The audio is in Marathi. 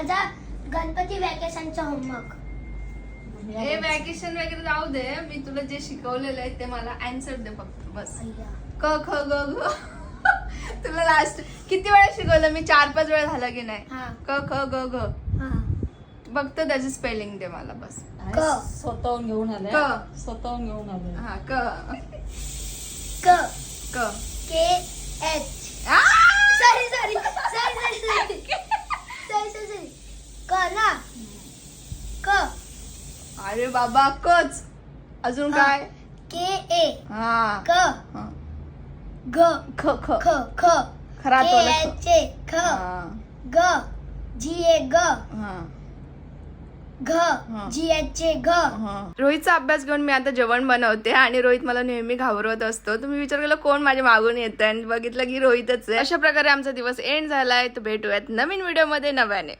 माझा गणपती वॅकेशनचा होमवर्क. हे वॅकेशन वगैरे जाऊ दे, मी तुला जे शिकवलेलं आहे ते मला आन्सर दे फक्त बस. क ख ग घ. तुला लास्ट किती वेळा शिकवलं मी? 4-5 वेळा झाला की नाही? क ख ग घ. फक्त त्याची स्पेलिंग दे मला बस. स्वतःहून घेऊन आले. क. स्वतःहून घेऊन आले. हा क क क के एच. सॉरी क ना क. अरे बाबा कच. अजून काय? के ए हा क हा. ग ख ख ख ख खरा के तोला ख. एच ए ख हा, ग जी ए ग हा, घ जी एच ए ग. हा. रोहितचा अभ्यास घेऊन मी आता जेवण बनवते आणि रोहित मला नेहमी घाबरवत असतो. तुम्ही विचार केला कोण माझ्या मागून येतं आणि बघितलं की रोहितच आहे. अशा प्रकारे आमचा दिवस एंड झालाय. तर भेटूयात नवीन व्हिडिओ मध्ये नव्याने.